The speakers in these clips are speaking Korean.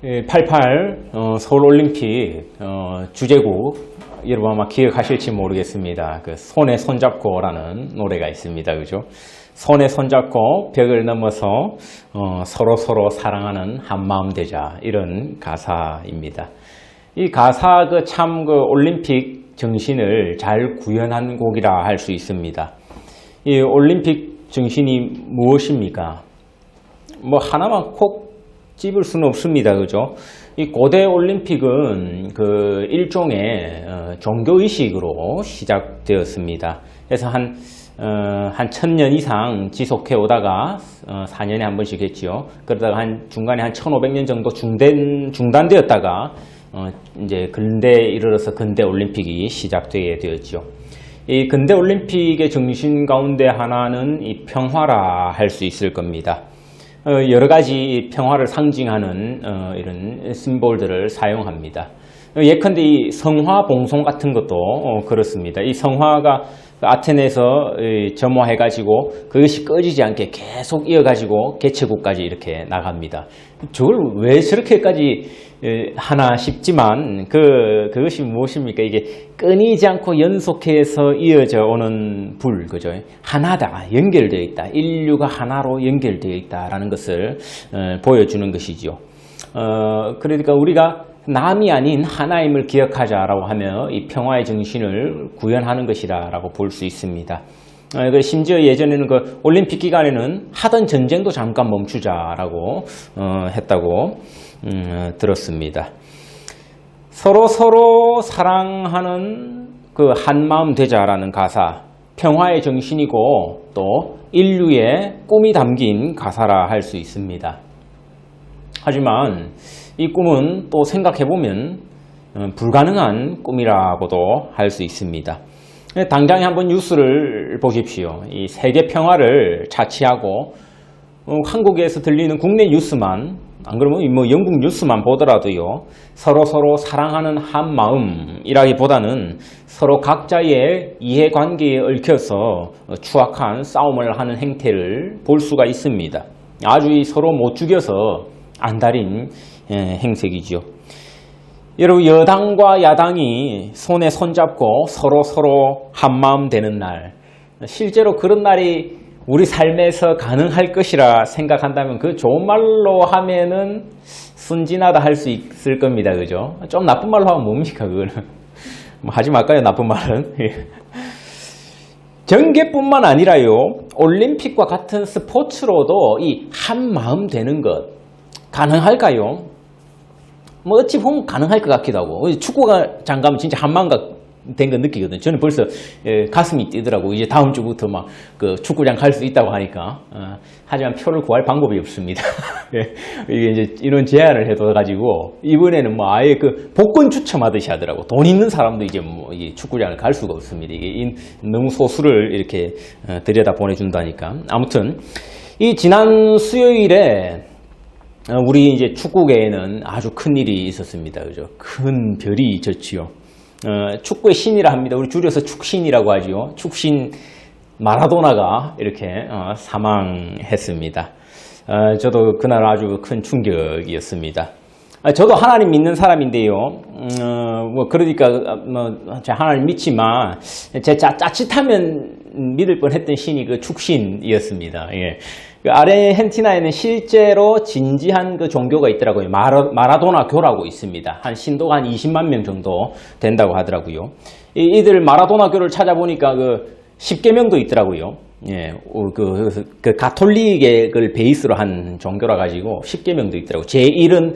88 서울올림픽 주제곡 여러분 아마 기억하실지 모르겠습니다. 그 손에 손잡고라는 노래가 있습니다. 그죠? 손에 손잡고 벽을 넘어서 서로 사랑하는 한마음 되자, 이런 가사입니다. 이 가사 참 올림픽 정신을 잘 구현한 곡이라 할 수 있습니다. 이 올림픽 정신이 무엇입니까? 뭐 하나만 콕 집을 수는 없습니다. 그죠? 이 고대 올림픽은 그 일종의 종교의식으로 시작되었습니다. 그래서 한 1000년 이상 지속해 오다가 4년에 한 번씩 했지요. 그러다가 중간에 한 1500년 정도 중단되었다가 이제 근대에 이르러서 근대 올림픽이 시작되게 되었죠. 이 근대 올림픽의 정신 가운데 하나는 이 평화라 할 수 있을 겁니다. 여러 가지 평화를 상징하는 이런 심볼들을 사용합니다. 예컨대 이 성화 봉송 같은 것도 그렇습니다. 이 성화가 아테네에서 점화해가지고 그것이 꺼지지 않게 계속 이어가지고 개최국까지 이렇게 나갑니다. 저걸 왜 저렇게까지 하나 싶지만 그것이 무엇입니까? 이게 끊이지 않고 연속해서 이어져 오는 불, 그죠? 하나다, 연결되어 있다. 인류가 하나로 연결되어 있다라는 것을 보여주는 것이죠. 그러니까 우리가 남이 아닌 하나임을 기억하자라고 하며 이 평화의 정신을 구현하는 것이라고 볼 수 있습니다. 심지어 예전에는 그 올림픽 기간에는 하던 전쟁도 잠깐 멈추자라고 했다고 들었습니다. 서로 사랑하는 그 한마음 되자라는 가사, 평화의 정신이고 또 인류의 꿈이 담긴 가사라 할 수 있습니다. 하지만 이 꿈은 또 생각해보면 불가능한 꿈이라고도 할 수 있습니다. 당장에 한번 뉴스를 보십시오. 이 세계 평화를 차치하고 한국에서 들리는 국내 뉴스만, 안 그러면 뭐 영국 뉴스만 보더라도요, 서로 사랑하는 한 마음이라기보다는 서로 각자의 이해관계에 얽혀서 추악한 싸움을 하는 행태를 볼 수가 있습니다. 아주 서로 못 죽여서 안달인 행색이죠. 여러분, 여당과 야당이 손에 손잡고 서로 한마음 되는 날, 실제로 그런 날이 우리 삶에서 가능할 것이라 생각한다면 그 좋은 말로 하면은 순진하다 할 수 있을 겁니다. 그죠? 좀 나쁜 말로 하면 뭡니까, 그거는? 뭐 하지 말까요, 나쁜 말은? 정계뿐만 아니라요, 올림픽과 같은 스포츠로도 이 한마음 되는 것 가능할까요? 뭐 어찌 보면 가능할 것 같기도 하고, 축구가 잠가면 진짜 한마음 된 거 느끼거든요. 저는 벌써 가슴이 뛰더라고. 이제 다음 주부터 막 그 축구장 갈 수 있다고 하니까. 하지만 표를 구할 방법이 없습니다. 이게 이제 이런 제안을 해둬가지고 이번에는 뭐 아예 그 복권 추첨하듯이 하더라고. 돈 있는 사람도 이제 뭐 이 축구장을 갈 수가 없습니다. 이게 너무 소수를 이렇게 들여다 보내준다니까. 아무튼 이 지난 수요일에 우리 이제 축구계에는 아주 큰 일이 있었습니다. 그죠? 큰 별이 졌지요. 축구의 신이라 합니다. 우리 줄여서 축신이라고 하죠. 축신 마라도나가 이렇게 사망했습니다. 저도 그날 아주 큰 충격이었습니다. 저도 하나님 믿는 사람인데요. 뭐 그러니까 하나님 믿지만 제 짜릿하면 믿을 뻔했던 신이 그 축신이었습니다. 예. 그 아르헨티나에는 실제로 진지한 그 종교가 있더라고요. 마라도나교라고 있습니다. 한 신도가 한 20만 명 정도 된다고 하더라고요. 이들 마라도나교를 찾아보니까 그 10계명도 있더라고요. 예, 그 가톨릭을 베이스로 한 종교라 가지고 10계명도 있더라고요. 제1은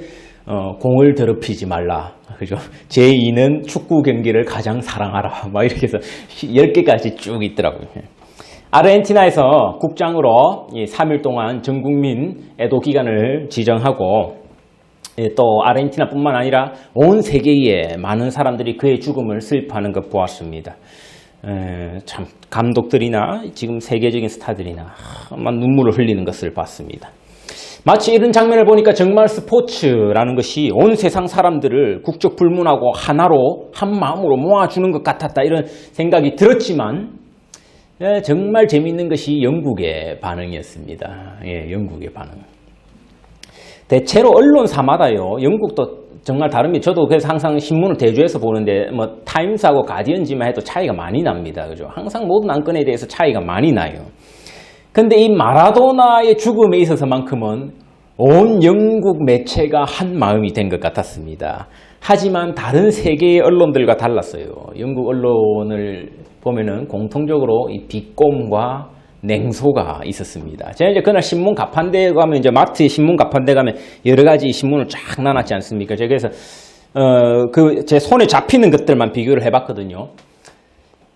공을 더럽히지 말라. 그죠? 제2는 축구 경기를 가장 사랑하라. 막 이렇게 해서 10개까지 쭉 있더라고요. 아르헨티나에서 국장으로 3일 동안 전국민 애도 기간을 지정하고 또 아르헨티나뿐만 아니라 온 세계에 많은 사람들이 그의 죽음을 슬퍼하는 것 보았습니다. 참 감독들이나 지금 세계적인 스타들이나 눈물을 흘리는 것을 봤습니다. 마치 이런 장면을 보니까 정말 스포츠라는 것이 온 세상 사람들을 국적 불문하고 하나로 한 마음으로 모아주는 것 같았다, 이런 생각이 들었지만 정말 재미있는 것이 영국의 반응이었습니다. 예, 영국의 반응. 대체로 언론사마다요. 영국도 정말 다릅니다. 저도 그래서 항상 신문을 대조해서 보는데 뭐 타임스하고 가디언지만 해도 차이가 많이 납니다. 그죠? 항상 모든 안건에 대해서 차이가 많이 나요. 근데 이 마라도나의 죽음에 있어서만큼은 온 영국 매체가 한 마음이 된 것 같았습니다. 하지만 다른 세계의 언론들과 달랐어요. 영국 언론을 보면은 공통적으로 이 비꼼과 냉소가 있었습니다. 제가 이제 그날 신문 가판대에 가면 이제 마트에 신문 가판대 가면 여러 가지 신문을 쫙 나눴지 않습니까? 제가 그래서 제 손에 잡히는 것들만 비교를 해봤거든요.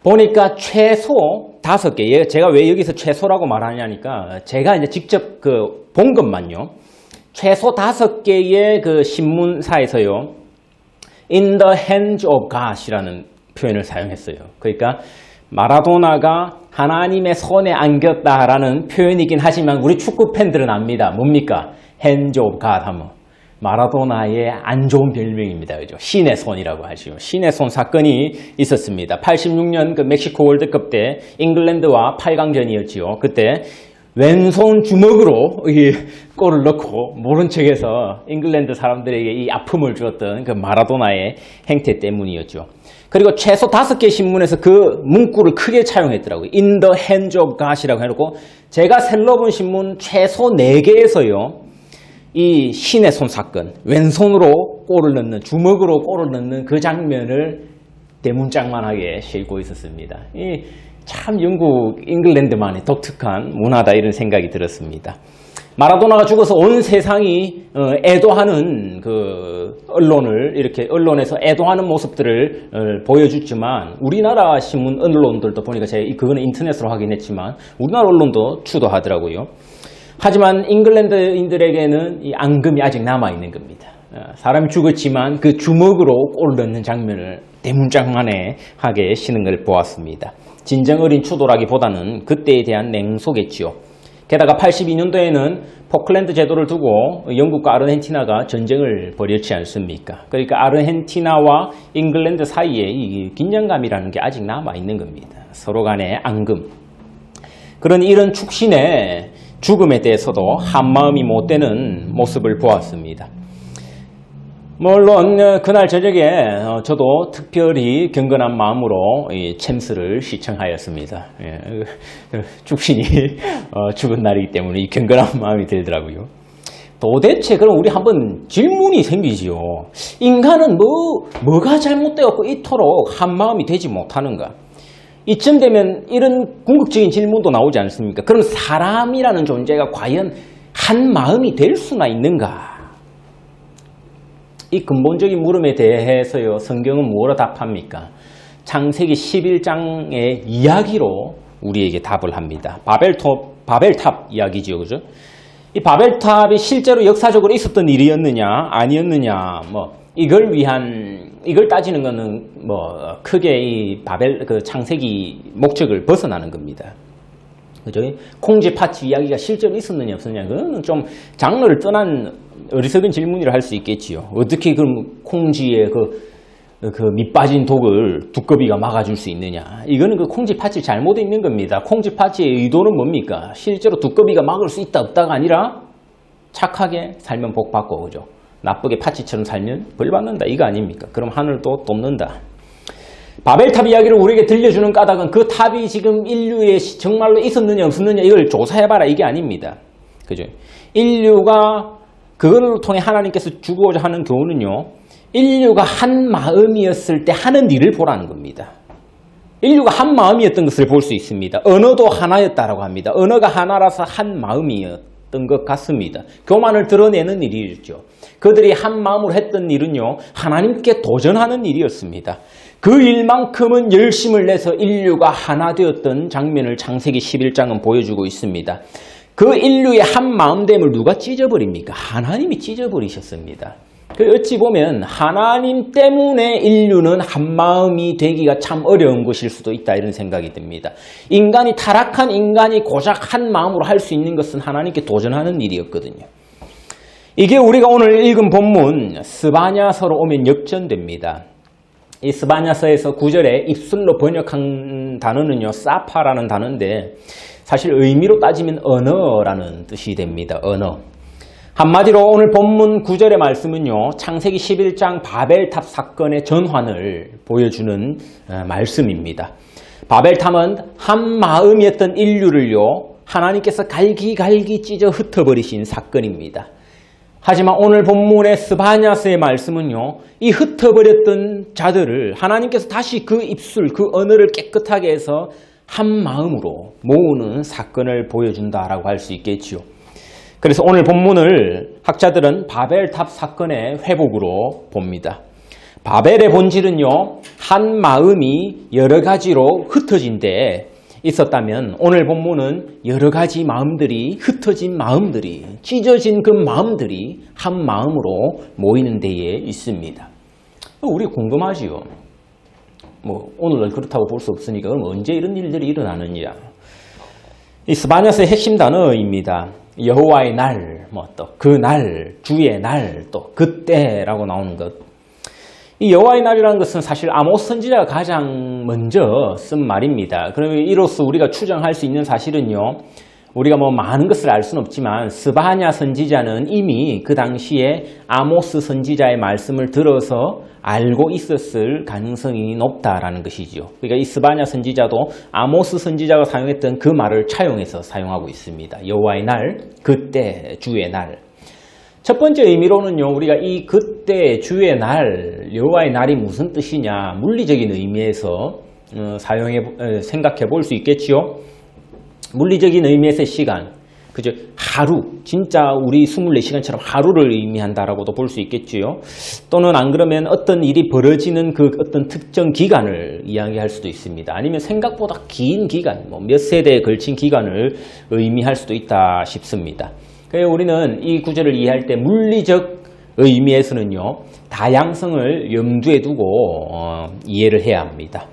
보니까 최소 5개. 제가 왜 여기서 최소라고 말하냐니까 제가 이제 직접 본 것만요. 최소 5개의 그 신문사에서요. In the hands of God이라는 표현을 사용했어요. 그러니까 마라도나가 하나님의 손에 안겼다라는 표현이긴 하지만 우리 축구 팬들은 압니다. 뭡니까? Hands of God 하면 마라도나의 안 좋은 별명입니다. 그죠? 신의 손이라고 하죠. 신의 손 사건이 있었습니다. 86년 그 멕시코 월드컵 때 잉글랜드와 8강전이었지요. 그때 왼손 주먹으로 이 골을 넣고 모른 척해서 잉글랜드 사람들에게 이 아픔을 주었던 그 마라도나의 행태 때문이었죠. 그리고 최소 5개 신문에서 그 문구를 크게 차용했더라고요. In the hands of God이라고 해놓고 제가 셀러 본 신문 최소 4개에서요. 이 신의 손 사건, 왼손으로 골을 넣는, 주먹으로 골을 넣는 그 장면을 대문짝만하게 싣고 있었습니다. 참 영국, 잉글랜드만의 독특한 문화다 이런 생각이 들었습니다. 마라도나가 죽어서 온 세상이 애도하는 그 언론에서 애도하는 모습들을 보여줬지만 우리나라 신문 언론들도 보니까 제가 그거는 인터넷으로 확인했지만 우리나라 언론도 추도하더라고요. 하지만 잉글랜드인들에게는 이 앙금이 아직 남아있는 겁니다. 사람이 죽었지만 그 주먹으로 골을 넣는 장면을 대문짝만하게 쉬는 걸 보았습니다. 진정 어린 추도라기보다는 그때에 대한 냉소겠지요. 게다가 82년도에는 포클랜드 제도를 두고 영국과 아르헨티나가 전쟁을 벌였지 않습니까? 그러니까 아르헨티나와 잉글랜드 사이에 이 긴장감이라는 게 아직 남아있는 겁니다. 서로 간의 앙금. 그러니 이런 축신의 죽음에 대해서도 한마음이 못 되는 모습을 보았습니다. 물론 그날 저녁에 저도 특별히 경건한 마음으로 이 챔스를 시청하였습니다. 축신이 죽은 날이기 때문에 이 경건한 마음이 들더라고요. 도대체 그럼 우리 한번 질문이 생기지요. 인간은 뭐가 잘못되었고 이토록 한마음이 되지 못하는가? 이쯤 되면 이런 궁극적인 질문도 나오지 않습니까? 그럼 사람이라는 존재가 과연 한 마음이 될 수나 있는가? 이 근본적인 물음에 대해서요, 성경은 뭐라 답합니까? 창세기 11장의 이야기로 우리에게 답을 합니다. 바벨탑 이야기지요, 그죠? 이 바벨탑이 실제로 역사적으로 있었던 일이었느냐, 아니었느냐, 이걸 따지는 거는 크게 이 창세기 목적을 벗어나는 겁니다. 그죠? 콩쥐 파치 이야기가 실제로 있었느냐, 없었느냐, 그거는 좀 장르를 떠난 어리석은 질문이라 할 수 있겠지요. 어떻게 그럼 콩쥐의 그 밑빠진 독을 두꺼비가 막아줄 수 있느냐. 이거는 그 콩쥐 파치 잘못되어 있는 겁니다. 콩쥐 파치의 의도는 뭡니까? 실제로 두꺼비가 막을 수 있다, 없다가 아니라 착하게 살면 복 받고, 그죠? 나쁘게 파치처럼 살면 벌 받는다. 이거 아닙니까? 그럼 하늘도 돕는다. 바벨탑 이야기를 우리에게 들려주는 까닭은 그 탑이 지금 인류에 정말로 있었느냐, 없었느냐, 이걸 조사해봐라. 이게 아닙니다. 그죠? 인류가 그걸 통해 하나님께서 주고자 하는 교훈은요, 인류가 한 마음이었을 때 하는 일을 보라는 겁니다. 인류가 한 마음이었던 것을 볼 수 있습니다. 언어도 하나였다라고 합니다. 언어가 하나라서 한 마음이었던 것 같습니다. 교만을 드러내는 일이었죠. 그들이 한 마음으로 했던 일은요, 하나님께 도전하는 일이었습니다. 그 일만큼은 열심을 내서 인류가 하나 되었던 장면을 창세기 11장은 보여주고 있습니다. 그 인류의 한 마음됨을 누가 찢어버립니까? 하나님이 찢어버리셨습니다. 어찌 보면 하나님 때문에 인류는 한 마음이 되기가 참 어려운 것일 수도 있다, 이런 생각이 듭니다. 타락한 인간이 고작 한 마음으로 할 수 있는 것은 하나님께 도전하는 일이었거든요. 이게 우리가 오늘 읽은 본문 스바냐서로 오면 역전됩니다. 이 스바냐서에서 9절에 입술로 번역한 단어는요, 사파라는 단어인데 사실 의미로 따지면 언어라는 뜻이 됩니다. 언어. 한마디로 오늘 본문 9절의 말씀은요, 창세기 11장 바벨탑 사건의 전환을 보여주는 말씀입니다. 바벨탑은 한 마음이었던 인류를요, 하나님께서 갈기갈기 찢어 흩어버리신 사건입니다. 하지만 오늘 본문의 스바냐스의 말씀은요, 이 흩어버렸던 자들을 하나님께서 다시 그 입술, 그 언어를 깨끗하게 해서 한 마음으로 모으는 사건을 보여준다라고 할 수 있겠지요. 그래서 오늘 본문을 학자들은 바벨탑 사건의 회복으로 봅니다. 바벨의 본질은요, 한 마음이 여러 가지로 흩어진 데 있었다면 오늘 본문은 여러 가지 마음들이, 흩어진 마음들이, 찢어진 그 마음들이 한 마음으로 모이는 데에 있습니다. 우리 궁금하지요. 오늘은 그렇다고 볼 수 없으니까 그럼 언제 이런 일들이 일어나느냐. 이 스바냐스의 핵심 단어입니다. 여호와의 날, 또 그 날, 주의 날, 또 그때라고 나오는 것. 이 여호와의 날이라는 것은 사실 아모스 선지자가 가장 먼저 쓴 말입니다. 그러면 이로써 우리가 추정할 수 있는 사실은요, 우리가 많은 것을 알 수는 없지만 스바냐 선지자는 이미 그 당시에 아모스 선지자의 말씀을 들어서 알고 있었을 가능성이 높다라는 것이죠. 그러니까 이 스바냐 선지자도 아모스 선지자가 사용했던 그 말을 차용해서 사용하고 있습니다. 여호와의 날, 그때, 주의 날. 첫 번째 의미로는요, 우리가 이 그때, 주의 날, 여호와의 날이 무슨 뜻이냐, 물리적인 의미에서 생각해 볼 수 있겠지요. 물리적인 의미에서의 시간, 그죠? 하루, 진짜 우리 24시간처럼 하루를 의미한다라고도 볼 수 있겠지요. 또는 안 그러면 어떤 일이 벌어지는 그 어떤 특정 기간을 이야기할 수도 있습니다. 아니면 생각보다 긴 기간, 몇 세대에 걸친 기간을 의미할 수도 있다 싶습니다. 그래서 우리는 이 구절을 이해할 때 물리적 의미에서는요, 다양성을 염두에 두고 이해를 해야 합니다.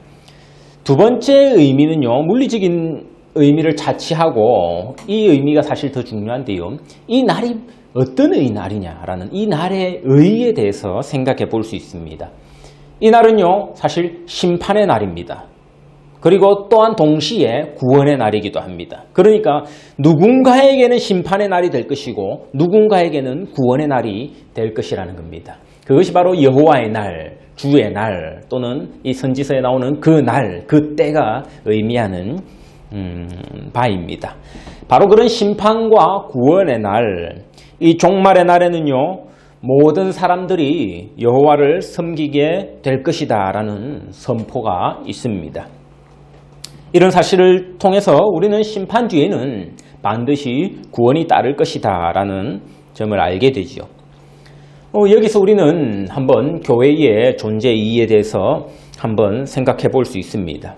두 번째 의미는요, 물리적인 의미를 차치하고 이 의미가 사실 더 중요한데요. 이 날이 어떤 날이냐라는 이 날의 의의에 대해서 생각해 볼 수 있습니다. 이 날은요, 사실 심판의 날입니다. 그리고 또한 동시에 구원의 날이기도 합니다. 그러니까 누군가에게는 심판의 날이 될 것이고 누군가에게는 구원의 날이 될 것이라는 겁니다. 그것이 바로 여호와의 날, 주의 날, 또는 이 선지서에 나오는 그 날, 그 때가 의미하는 바입니다. 바로 그런 심판과 구원의 날, 이 종말의 날에는요, 모든 사람들이 여호와를 섬기게 될 것이다 라는 선포가 있습니다. 이런 사실을 통해서 우리는 심판 뒤에는 반드시 구원이 따를 것이다 라는 점을 알게 되죠. 여기서 우리는 한번 교회의 존재 이의에 대해서 한번 생각해 볼 수 있습니다.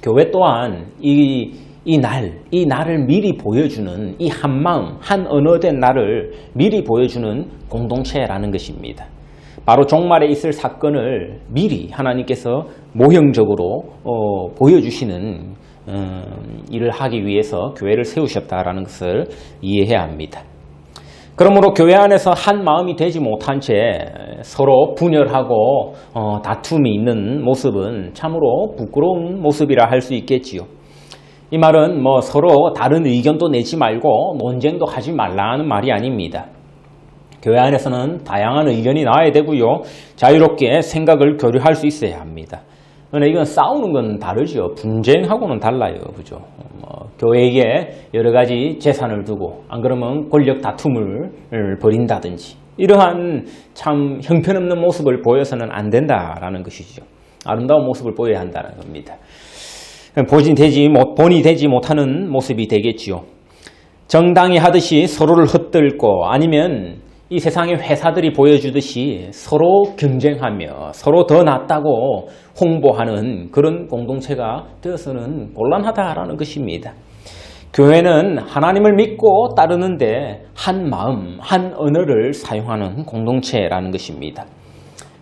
교회 또한 이 날을 미리 보여주는, 이 한 마음, 한 언어된 날을 미리 보여주는 공동체라는 것입니다. 바로 종말에 있을 사건을 미리 하나님께서 모형적으로 보여주시는 일을 하기 위해서 교회를 세우셨다라는 것을 이해해야 합니다. 그러므로 교회 안에서 한 마음이 되지 못한 채 서로 분열하고 다툼이 있는 모습은 참으로 부끄러운 모습이라 할 수 있겠지요. 이 말은 서로 다른 의견도 내지 말고 논쟁도 하지 말라는 말이 아닙니다. 교회 안에서는 다양한 의견이 나와야 되고요. 자유롭게 생각을 교류할 수 있어야 합니다. 그런데 이건 싸우는 건 다르죠. 분쟁하고는 달라요. 그죠? 교회에 여러 가지 재산을 두고 안 그러면 권력 다툼을 벌인다든지 이러한 참 형편없는 모습을 보여서는 안 된다라는 것이죠. 아름다운 모습을 보여야 한다는 겁니다. 본이 되지 못하는 모습이 되겠지요. 정당히 하듯이 서로를 헛들고 아니면 이 세상의 회사들이 보여주듯이 서로 경쟁하며 서로 더 낫다고 홍보하는 그런 공동체가 되어서는 곤란하다라는 것입니다. 교회는 하나님을 믿고 따르는데 한 마음, 한 언어를 사용하는 공동체라는 것입니다.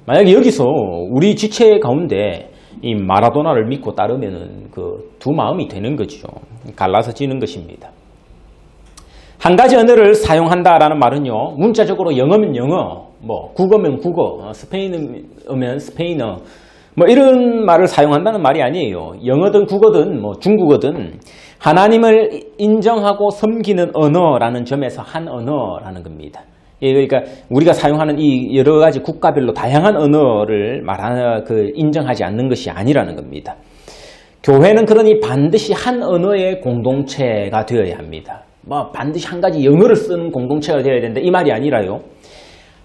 만약에 여기서 우리 지체 가운데 이 마라도나를 믿고 따르면은 그 두 마음이 되는 거죠. 갈라서지는 것입니다. 한 가지 언어를 사용한다라는 말은요, 문자적으로 영어면 영어, 국어면 국어, 스페인어면 스페인어, 이런 말을 사용한다는 말이 아니에요. 영어든 국어든 중국어든 하나님을 인정하고 섬기는 언어라는 점에서 한 언어라는 겁니다. 그러니까 우리가 사용하는 이 여러 가지 국가별로 다양한 언어를 인정하지 않는 것이 아니라는 겁니다. 교회는 그러니 반드시 한 언어의 공동체가 되어야 합니다. 반드시 한 가지 영어를 쓰는 공동체가 되어야 된다 이 말이 아니라요.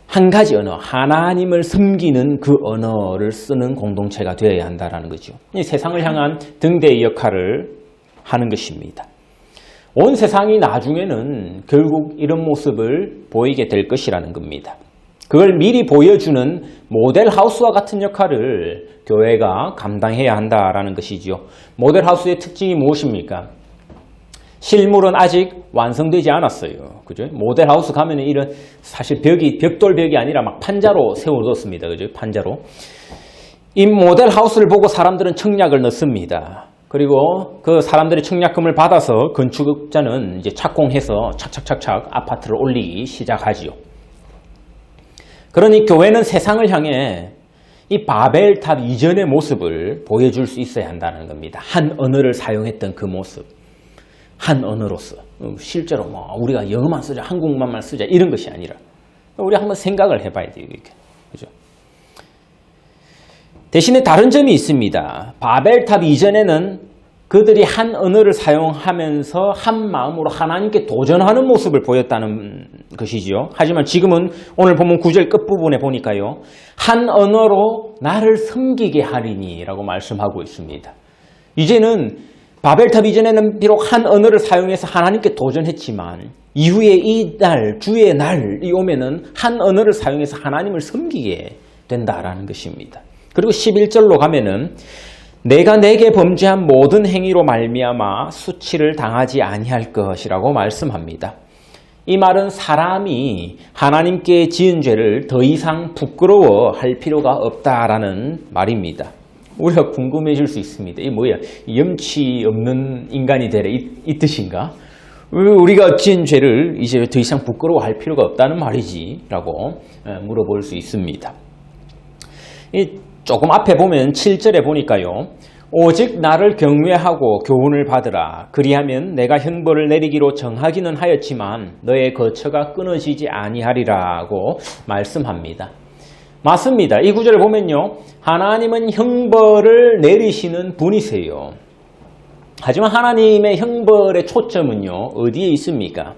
한 가지 언어, 하나님을 섬기는 그 언어를 쓰는 공동체가 되어야 한다는 거죠. 이 세상을 향한 등대의 역할을 하는 것입니다. 온 세상이 나중에는 결국 이런 모습을 보이게 될 것이라는 겁니다. 그걸 미리 보여주는 모델하우스와 같은 역할을 교회가 감당해야 한다는 것이죠. 모델하우스의 특징이 무엇입니까? 실물은 아직 완성되지 않았어요. 그죠? 모델하우스 가면은 이런 사실 벽돌벽이 아니라 막 판자로 세워뒀습니다. 그죠? 판자로. 이 모델하우스를 보고 사람들은 청약을 넣습니다. 그리고 그 사람들의 청약금을 받아서 건축자는 이제 착공해서 착착착착 아파트를 올리기 시작하지요. 그러니 교회는 세상을 향해 이 바벨탑 이전의 모습을 보여줄 수 있어야 한다는 겁니다. 한 언어를 사용했던 그 모습. 한 언어로서. 실제로 우리가 영어만 쓰자, 한국말만 쓰자 이런 것이 아니라 우리 한번 생각을 해봐야 돼요. 이렇게. 그죠? 대신에 다른 점이 있습니다. 바벨탑 이전에는 그들이 한 언어를 사용하면서 한 마음으로 하나님께 도전하는 모습을 보였다는 것이지요. 하지만 지금은 오늘 본문 9절 끝부분에 보니까요. 한 언어로 나를 섬기게 하리니 라고 말씀하고 있습니다. 이제는 바벨탑 이전에는 비록 한 언어를 사용해서 하나님께 도전했지만 이후에 이 날, 주의 날이 오면은 한 언어를 사용해서 하나님을 섬기게 된다라는 것입니다. 그리고 11절로 가면은 내가 내게 범죄한 모든 행위로 말미암아 수치를 당하지 아니할 것이라고 말씀합니다. 이 말은 사람이 하나님께 지은 죄를 더 이상 부끄러워할 필요가 없다라는 말입니다. 우리가 궁금해질 수 있습니다. 이게 뭐야? 염치 없는 인간이 되래 이 뜻인가? 우리가 지은 죄를 이제 더 이상 부끄러워할 필요가 없다는 말이지 라고 물어볼 수 있습니다. 조금 앞에 보면 7절에 보니까요. 오직 나를 경외하고 교훈을 받으라. 그리하면 내가 형벌을 내리기로 정하기는 하였지만 너의 거처가 끊어지지 아니하리라고 말씀합니다. 맞습니다. 이 구절을 보면요. 하나님은 형벌을 내리시는 분이세요. 하지만 하나님의 형벌의 초점은요. 어디에 있습니까?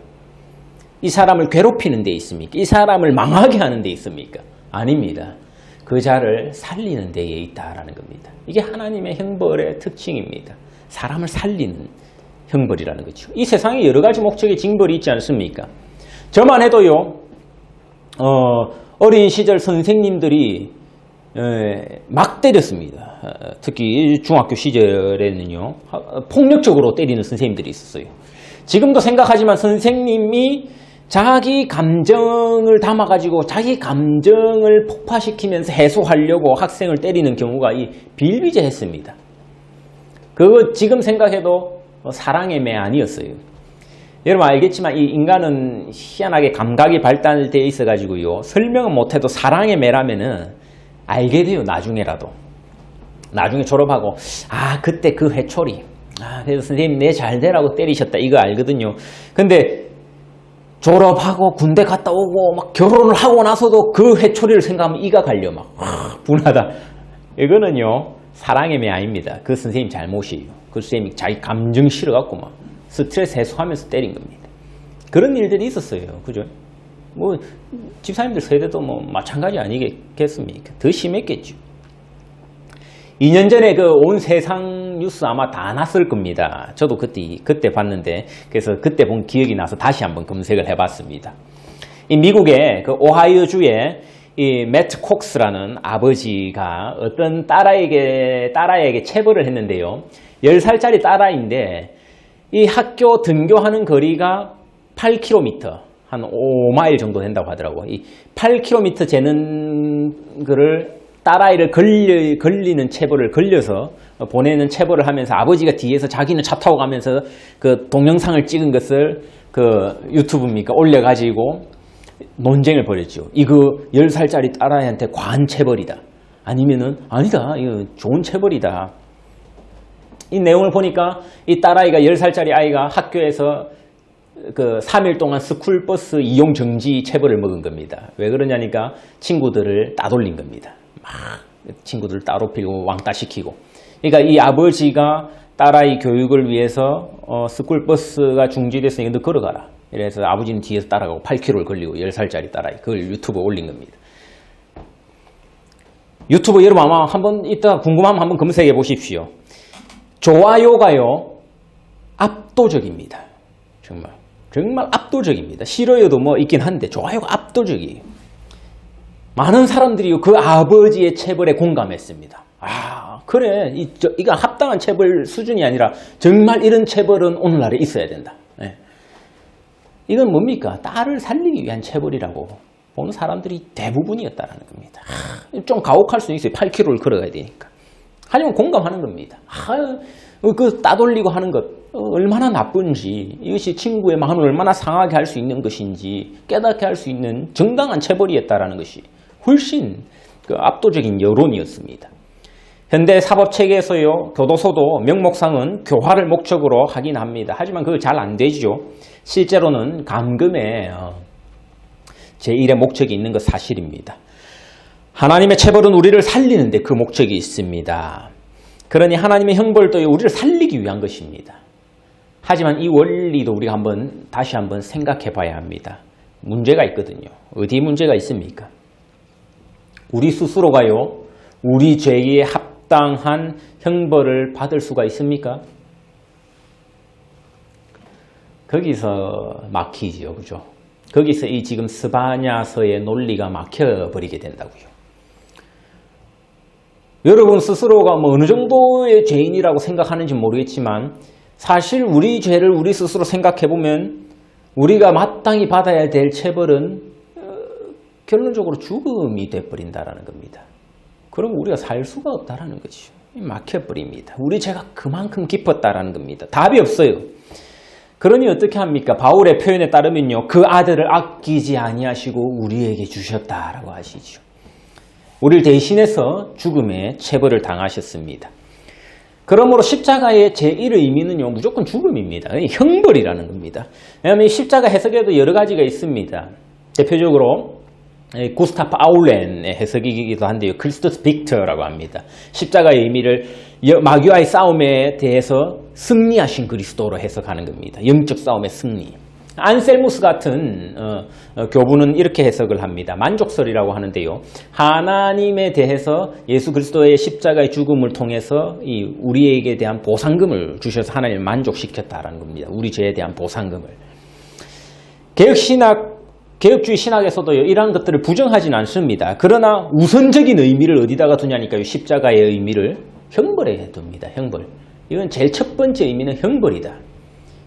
이 사람을 괴롭히는 데 있습니까? 이 사람을 망하게 하는 데 있습니까? 아닙니다. 그 자를 살리는 데에 있다라는 겁니다. 이게 하나님의 형벌의 특징입니다. 사람을 살리는 형벌이라는 거죠. 이 세상에 여러 가지 목적의 징벌이 있지 않습니까? 저만 해도요. 어린 시절 선생님들이 막 때렸습니다. 특히 중학교 시절에는요. 폭력적으로 때리는 선생님들이 있었어요. 지금도 생각하지만 선생님이 자기 감정을 담아가지고 자기 감정을 폭파시키면서 해소하려고 학생을 때리는 경우가 비일비재했습니다. 그거 지금 생각해도 사랑의 매 아니었어요. 여러분 알겠지만 이 인간은 희한하게 감각이 발달되어 있어가지고요. 설명은 못해도 사랑의 매라면은 알게 돼요. 나중에라도. 나중에 졸업하고 그때 그 회초리. 그래서 선생님 내 잘되라고 때리셨다. 이거 알거든요. 근데 졸업하고 군대 갔다 오고 막 결혼을 하고 나서도 그 회초리를 생각하면 이가 갈려 막 분하다. 이거는요 사랑의 매 아닙니다. 그 선생님 잘못이에요. 그 선생님이 자기 감정 실어갖고 막 스트레스 해소하면서 때린 겁니다. 그런 일들이 있었어요. 그죠? 뭐 집사님들 세대도 뭐 마찬가지 아니겠습니까? 더 심했겠죠. 2년 전에 그 온 세상 뉴스 아마 다 났을 겁니다. 저도 그때 봤는데 그래서 그때 본 기억이 나서 다시 한번 검색을 해봤습니다. 이 미국의 그 오하이오주에 이 매트 콕스라는 아버지가 어떤 딸아이에게 체벌을 했는데요. 10살짜리 딸아이인데 이 학교 등교하는 거리가 8km, 한 5마일 정도 된다고 하더라고요. 이 8km 재는 거를 딸아이를 걸리는 체벌을 걸려서 보내는 체벌을 하면서 아버지가 뒤에서 자기는 차 타고 가면서 그 동영상을 찍은 것을 그 유튜브입니까? 올려가지고 논쟁을 벌였죠. 이거 10살짜리 딸아이한테 과한 체벌이다. 아니면은 아니다. 이거 좋은 체벌이다. 이 내용을 보니까 이 딸아이가 10살짜리 아이가 학교에서 그 3일 동안 스쿨버스 이용 정지 체벌을 먹은 겁니다. 왜 그러냐니까 친구들을 따돌린 겁니다. 막 친구들을 따로 피고 왕따 시키고. 그러니까 이 아버지가 딸아이 교육을 위해서 스쿨버스가 중지됐으니까 너 걸어가라. 이래서 아버지는 뒤에서 따라가고 8km를 걸리고 10살짜리 딸아이 그걸 유튜브에 올린 겁니다. 유튜브 여러분 아마 한번 이따 궁금하면 한번 검색해 보십시오. 좋아요가요 압도적입니다. 정말 압도적입니다. 싫어요도 뭐 있긴 한데 좋아요가 압도적이에요. 많은 사람들이 그 아버지의 체벌에 공감했습니다. 아 그래 이거 합당한 체벌 수준이 아니라 정말 이런 체벌은 오늘날에 있어야 된다. 네. 이건 뭡니까? 딸을 살리기 위한 체벌이라고 보는 사람들이 대부분이었다는 겁니다. 좀 가혹할 수 있어요. 8km를 걸어가야 되니까. 하지만 공감하는 겁니다. 그 따돌리고 하는 것 얼마나 나쁜지, 이것이 친구의 마음을 얼마나 상하게 할 수 있는 것인지 깨닫게 할 수 있는 정당한 체벌이었다라는 것이 훨씬 그 압도적인 여론이었습니다. 현대 사법체계에서요, 교도소도 명목상은 교화를 목적으로 하긴 합니다. 하지만 그거 잘 안 되죠. 실제로는 감금에 제1의 목적이 있는 것 사실입니다. 하나님의 체벌은 우리를 살리는데 그 목적이 있습니다. 그러니 하나님의 형벌도 우리를 살리기 위한 것입니다. 하지만 이 원리도 우리가 다시 한번 생각해 봐야 합니다. 문제가 있거든요. 어디 문제가 있습니까? 우리 스스로가요, 우리 죄에 합당한 형벌을 받을 수가 있습니까? 거기서 막히지요, 그죠? 거기서 이 지금 스바냐서의 논리가 막혀버리게 된다고요. 여러분 스스로가 뭐 어느 정도의 죄인이라고 생각하는지 모르겠지만 사실 우리 죄를 우리 스스로 생각해보면 우리가 마땅히 받아야 될 체벌은 결론적으로 죽음이 돼버린다라는 겁니다. 그럼 우리가 살 수가 없다라는 거죠. 막혀버립니다. 우리 죄가 그만큼 깊었다라는 겁니다. 답이 없어요. 그러니 어떻게 합니까? 바울의 표현에 따르면요, 그 아들을 아끼지 아니하시고 우리에게 주셨다라고 하시죠. 우리를 대신해서 죽음의 체벌을 당하셨습니다. 그러므로 십자가의 제1의 의미는요, 무조건 죽음입니다. 형벌이라는 겁니다. 왜냐하면 십자가 해석에도 여러 가지가 있습니다. 대표적으로 구스타프 아울렌의 해석이기도 한데요, 크리스토스 빅터라고 합니다. 십자가의 의미를 마귀와의 싸움에 대해서 승리하신 그리스도로 해석하는 겁니다. 영적 싸움의 승리. 안셀무스 같은 교부는 이렇게 해석을 합니다. 만족설이라고 하는데요, 하나님에 대해서 예수 그리스도의 십자가의 죽음을 통해서 우리에게 대한 보상금을 주셔서 하나님을 만족시켰다라는 겁니다. 우리 죄에 대한 보상금을. 개혁주의 신학에서도 이러한 것들을 부정하지는 않습니다. 그러나 우선적인 의미를 어디다가 두냐니까요, 십자가의 의미를 형벌에 둡니다. 형벌. 이건 제일 첫 번째 의미는 형벌이다.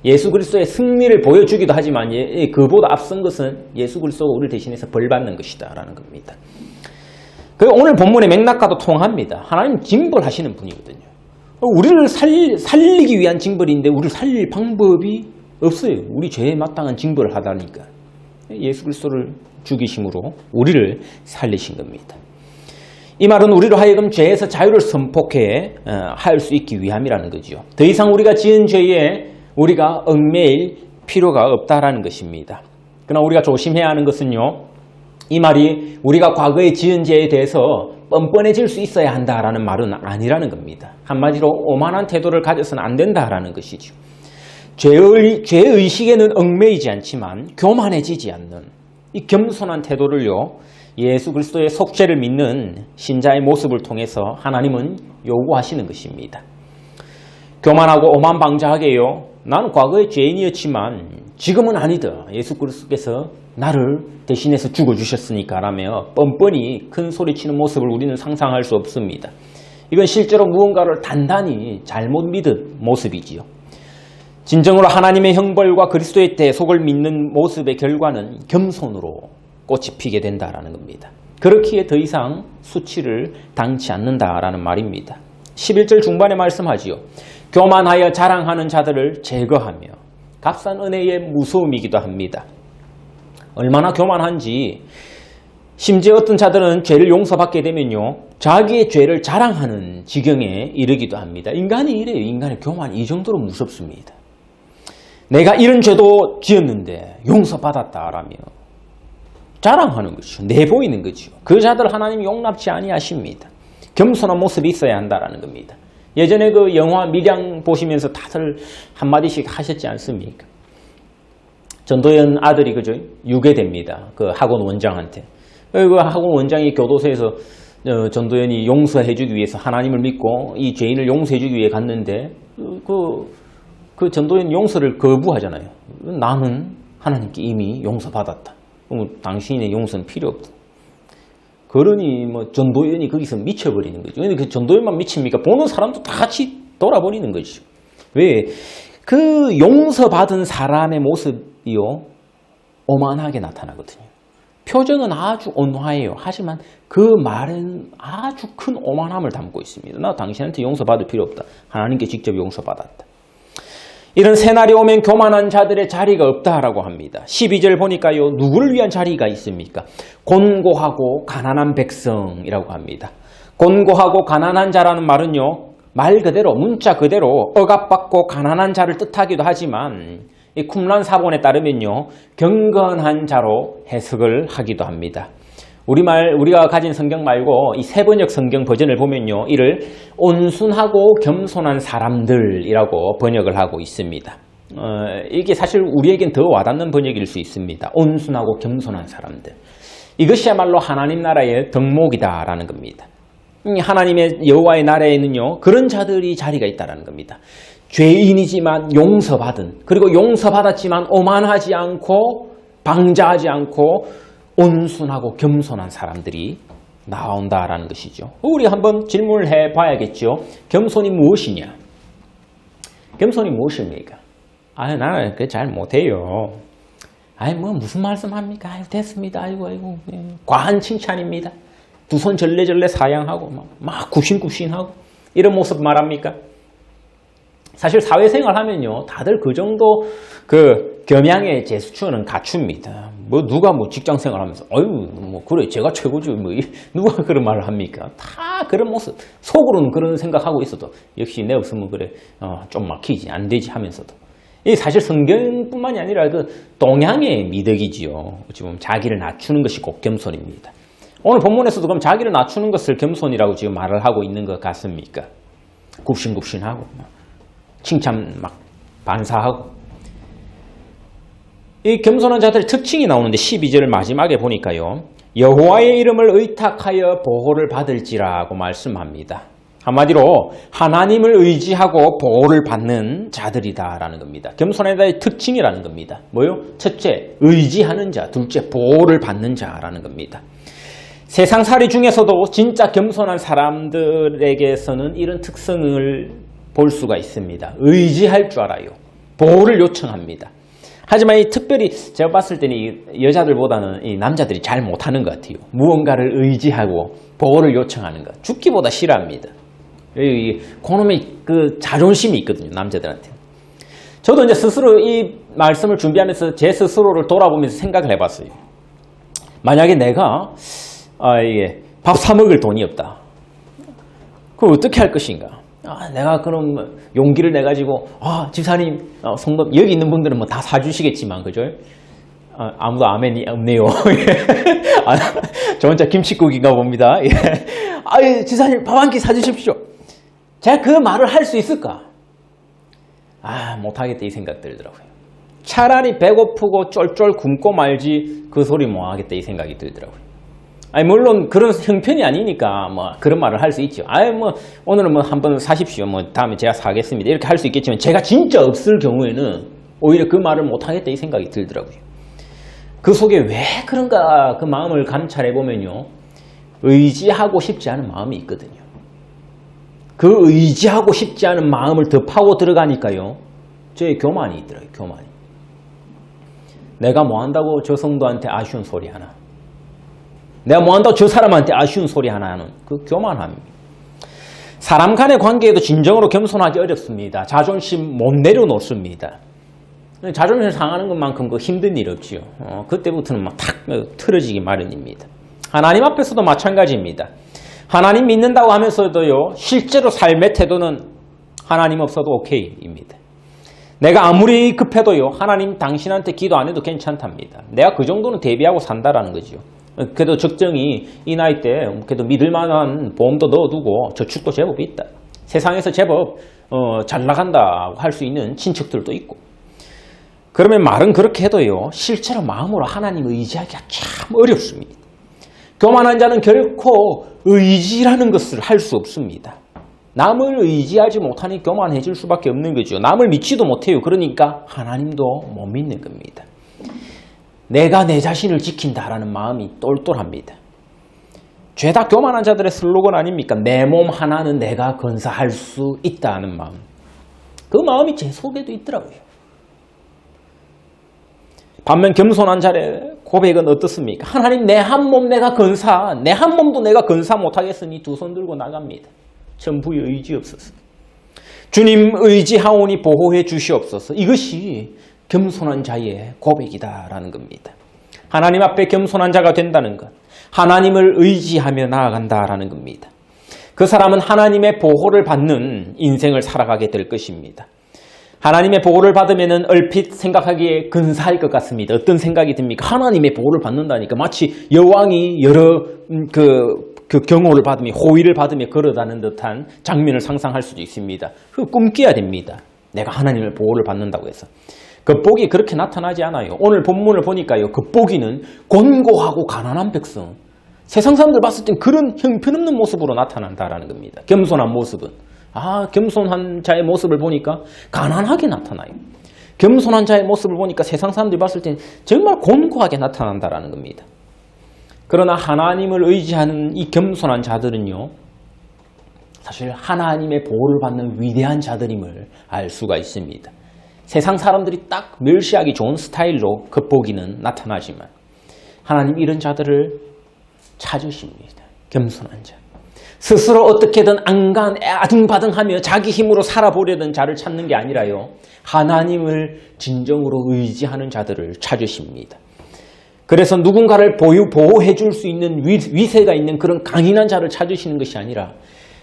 예수 그리스도의 승리를 보여주기도 하지만 그보다 앞선 것은 예수 그리스도가 우리를 대신해서 벌받는 것이다 라는 겁니다. 오늘 본문의 맥락과도 통합니다. 하나님 징벌하시는 분이거든요. 우리를 살리기 위한 징벌인데 우리를 살릴 방법이 없어요. 우리 죄에 마땅한 징벌을 하다니까. 예수 그리스도를 죽이심으로 우리를 살리신 겁니다. 이 말은 우리로 하여금 죄에서 자유를 선포해 할 수 있기 위함이라는 거죠. 더 이상 우리가 지은 죄에 우리가 얽매일 필요가 없다라는 것입니다. 그러나 우리가 조심해야 하는 것은요, 이 말이 우리가 과거에 지은 죄에 대해서 뻔뻔해질 수 있어야 한다라는 말은 아니라는 겁니다. 한마디로 오만한 태도를 가져서는 안 된다라는 것이죠. 죄의식에는 얽매이지 않지만 교만해지지 않는 이 겸손한 태도를요, 예수 그리스도의 속죄를 믿는 신자의 모습을 통해서 하나님은 요구하시는 것입니다. 교만하고 오만방자하게요, 나는 과거에 죄인이었지만 지금은 아니다. 예수 그리스도께서 나를 대신해서 죽어주셨으니까 라며 뻔뻔히 큰 소리치는 모습을 우리는 상상할 수 없습니다. 이건 실제로 무언가를 단단히 잘못 믿은 모습이지요. 진정으로 하나님의 형벌과 그리스도의 대속을 믿는 모습의 결과는 겸손으로 꽃이 피게 된다라는 겁니다. 그렇기에 더 이상 수치를 당치 않는다라는 말입니다. 11절 중반에 말씀하지요. 교만하여 자랑하는 자들을 제거하며 값싼 은혜의 무서움이기도 합니다. 얼마나 교만한지 심지어 어떤 자들은 죄를 용서받게 되면요, 자기의 죄를 자랑하는 지경에 이르기도 합니다. 인간이 이래요. 인간의 교만이 이 정도로 무섭습니다. 내가 이런 죄도 지었는데 용서받았다라며 자랑하는 거죠. 내보이는 거죠. 그 자들 하나님 용납치 아니하십니다. 겸손한 모습이 있어야 한다라는 겁니다. 예전에 그 영화 밀양 보시면서 다들 한마디씩 하셨지 않습니까? 전도연 아들이 그죠? 유괴됩니다. 그 학원 원장한테. 그 학원 원장이 교도소에서 전도연이 용서해주기 위해서 하나님을 믿고 이 죄인을 용서해주기 위해 갔는데 그 전도연 용서를 거부하잖아요. 나는 하나님께 이미 용서받았다. 당신의 용서는 필요 없다. 그러니 뭐 전도연이 거기서 미쳐버리는 거죠. 근데 그 전도연만 미칩니까? 보는 사람도 다 같이 돌아버리는 거죠. 왜? 그 용서받은 사람의 모습이요, 오만하게 나타나거든요. 표정은 아주 온화해요. 하지만 그 말은 아주 큰 오만함을 담고 있습니다. 나 당신한테 용서받을 필요 없다. 하나님께 직접 용서받았다. 이런 새날이 오면 교만한 자들의 자리가 없다라고 합니다. 12절 보니까요, 누구를 위한 자리가 있습니까? 곤고하고 가난한 백성이라고 합니다. 곤고하고 가난한 자라는 말은요, 말 그대로, 문자 그대로 억압받고 가난한 자를 뜻하기도 하지만 이 쿰란 사본에 따르면요, 경건한 자로 해석을 하기도 합니다. 우리가 가진 성경 말고 이 세번역 성경 버전을 보면요, 이를 온순하고 겸손한 사람들이라고 번역을 하고 있습니다. 이게 사실 우리에겐 더 와닿는 번역일 수 있습니다. 온순하고 겸손한 사람들. 이것이야말로 하나님 나라의 덕목이다라는 겁니다. 하나님의 여호와의 나라에는요, 그런 자들이 자리가 있다라는 겁니다. 죄인이지만 용서받은, 그리고 용서받았지만 오만하지 않고 방자하지 않고 온순하고 겸손한 사람들이 나온다라는 것이죠. 우리 한번 질문을 해봐야겠죠. 겸손이 무엇이냐? 겸손이 무엇입니까? 나는 그거 잘 못해요. 무슨 말씀합니까? 됐습니다. 아이고. 과한 칭찬입니다. 두 손 절레절레 사양하고 막 굽신굽신하고 이런 모습 말합니까? 사실 사회생활 하면요, 다들 그 정도 그 겸양의 제스처는 갖춥니다. 누가 직장생활 하면서 그래 제가 최고죠, 누가 그런 말을 합니까? 다 그런 모습, 속으로는 그런 생각하고 있어도 역시 내 없으면 그래 좀 막히지, 안 되지 하면서도. 이 사실 성경뿐만이 아니라 그 동양의 미덕이지요. 어찌 보면 자기를 낮추는 것이 곧 겸손입니다. 오늘 본문에서도 그럼 자기를 낮추는 것을 겸손이라고 지금 말을 하고 있는 것 같습니까? 굽신굽신하고 칭찬 막 반사하고. 이 겸손한 자들의 특징이 나오는데 12절 마지막에 보니까요, 여호와의 이름을 의탁하여 보호를 받을지라고 말씀합니다. 한마디로 하나님을 의지하고 보호를 받는 자들이다라는 겁니다. 겸손한 자의 특징이라는 겁니다. 뭐요? 첫째, 의지하는 자. 둘째, 보호를 받는 자라는 겁니다. 세상살이 중에서도 진짜 겸손한 사람들에게서는 이런 특성을 볼 수가 있습니다. 의지할 줄 알아요. 보호를 요청합니다. 하지만 특별히 제가 봤을 때는 이 여자들보다는 이 남자들이 잘 못하는 것 같아요. 무언가를 의지하고 보호를 요청하는 것. 죽기보다 싫어합니다. 그놈의 그 자존심이 있거든요, 남자들한테. 저도 이제 스스로 이 말씀을 준비하면서 제 스스로를 돌아보면서 생각을 해봤어요. 만약에 내가 밥 사 먹을 돈이 없다. 그럼 어떻게 할 것인가? 내가 그럼 용기를 내가지고 집사님, 성도 여기 있는 분들은 뭐 다 사주시겠지만, 그죠? 아무도 아멘이 없네요. 저 혼자 김칫국인가 봅니다. 집사님 밥 한 끼 사주십시오. 제가 그 말을 할 수 있을까? 못하겠다 이 생각 들더라고요. 차라리 배고프고 쫄쫄 굶고 말지 그 소리 뭐 하겠다 이 생각이 들더라고요. 물론 그런 형편이 아니니까 그런 말을 할 수 있죠. 오늘은 한번 사십시오. 다음에 제가 사겠습니다. 이렇게 할 수 있겠지만, 제가 진짜 없을 경우에는 오히려 그 말을 못 하겠다 이 생각이 들더라고요. 그 속에 왜 그런가 그 마음을 감찰해 보면요, 의지하고 싶지 않은 마음이 있거든요. 그 의지하고 싶지 않은 마음을 더 파고 들어가니까요, 저의 교만이 있더라고요. 교만이. 내가 뭐 한다고 저 성도한테 아쉬운 소리 하나, 내가 뭐 한다고 저 사람한테 아쉬운 소리 하나 하는 그 교만함입니다. 사람 간의 관계에도 진정으로 겸손하기 어렵습니다. 자존심 못 내려놓습니다. 자존심 상하는 것만큼 그 힘든 일 없지요. 그때부터는 탁 틀어지기 마련입니다. 하나님 앞에서도 마찬가지입니다. 하나님 믿는다고 하면서도요, 실제로 삶의 태도는 하나님 없어도 오케이입니다. 내가 아무리 급해도요, 하나님 당신한테 기도 안 해도 괜찮답니다. 내가 그 정도는 대비하고 산다라는 거죠. 그래도 적정히 이 나이 때 그래도 믿을 만한 보험도 넣어두고 저축도 제법 있다. 세상에서 제법 잘 나간다고 할 수 있는 친척들도 있고. 그러면 말은 그렇게 해도요, 실제로 마음으로 하나님을 의지하기가 참 어렵습니다. 교만한 자는 결코 의지라는 것을 할 수 없습니다. 남을 의지하지 못하니 교만해질 수밖에 없는 거죠. 남을 믿지도 못해요. 그러니까 하나님도 못 믿는 겁니다. 내가 내 자신을 지킨다라는 마음이 똘똘합니다. 죄다 교만한 자들의 슬로건 아닙니까? 내 몸 하나는 내가 건사할 수 있다는 마음. 그 마음이 제 속에도 있더라고요. 반면 겸손한 자의 고백은 어떻습니까? 하나님, 내 한 몸 내가 건사, 내 한 몸도 내가 건사 못하겠으니 두 손 들고 나갑니다. 전부의 의지 없어서. 주님 의지하오니 보호해 주시옵소서. 이것이 겸손한 자의 고백이다라는 겁니다. 하나님 앞에 겸손한 자가 된다는 것, 하나님을 의지하며 나아간다라는 겁니다. 그 사람은 하나님의 보호를 받는 인생을 살아가게 될 것입니다. 하나님의 보호를 받으면 얼핏 생각하기에 근사할 것 같습니다. 어떤 생각이 듭니까? 하나님의 보호를 받는다니까 마치 여왕이 여러 그 경호를 받으며 호의를 받으며 걸어다는 듯한 장면을 상상할 수도 있습니다. 그 꿈꿔야 됩니다. 내가 하나님의 보호를 받는다고 해서. 겉보기 그렇게 나타나지 않아요. 오늘 본문을 보니까요, 겉보기는 곤고하고 가난한 백성. 세상 사람들 봤을 땐 그런 형편없는 모습으로 나타난다라는 겁니다. 겸손한 모습은. 겸손한 자의 모습을 보니까 가난하게 나타나요. 겸손한 자의 모습을 보니까 세상 사람들이 봤을 땐 정말 곤고하게 나타난다라는 겁니다. 그러나 하나님을 의지하는 이 겸손한 자들은요, 사실 하나님의 보호를 받는 위대한 자들임을 알 수가 있습니다. 세상 사람들이 딱 멸시하기 좋은 스타일로 겉보기는 나타나지만 하나님 이런 자들을 찾으십니다. 겸손한 자. 스스로 어떻게든 아둥바둥하며 자기 힘으로 살아보려던 자를 찾는 게 아니라요, 하나님을 진정으로 의지하는 자들을 찾으십니다. 그래서 누군가를 보호해 줄 수 있는 위세가 있는 그런 강인한 자를 찾으시는 것이 아니라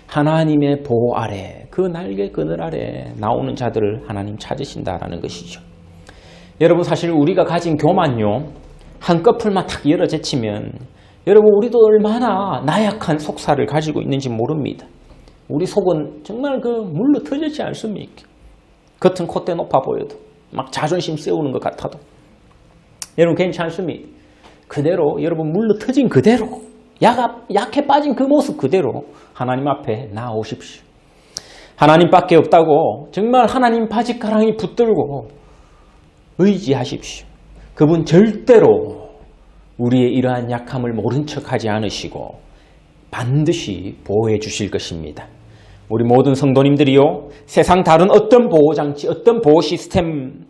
하나님의 보호 아래, 그 날개 그늘 아래 나오는 자들을 하나님 찾으신다라는 것이죠. 여러분, 사실 우리가 가진 교만요, 한꺼풀만 탁 열어 제치면 여러분, 우리도 얼마나 나약한 속살을 가지고 있는지 모릅니다. 우리 속은 정말 물로 터지지 않습니까? 겉은 콧대 높아 보여도, 막 자존심 세우는 것 같아도. 여러분, 괜찮습니다. 그대로, 여러분, 물로 터진 그대로, 약해 빠진 그 모습 그대로 하나님 앞에 나오십시오. 하나님밖에 없다고 정말 하나님 바짓가랑이 붙들고 의지하십시오. 그분 절대로 우리의 이러한 약함을 모른 척하지 않으시고 반드시 보호해 주실 것입니다. 우리 모든 성도님들이요, 세상 다른 어떤 보호장치, 어떤 보호 시스템보다야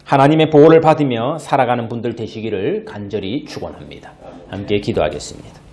하나님의 보호를 받으며 살아가는 분들 되시기를 간절히 축원합니다. 함께 기도하겠습니다.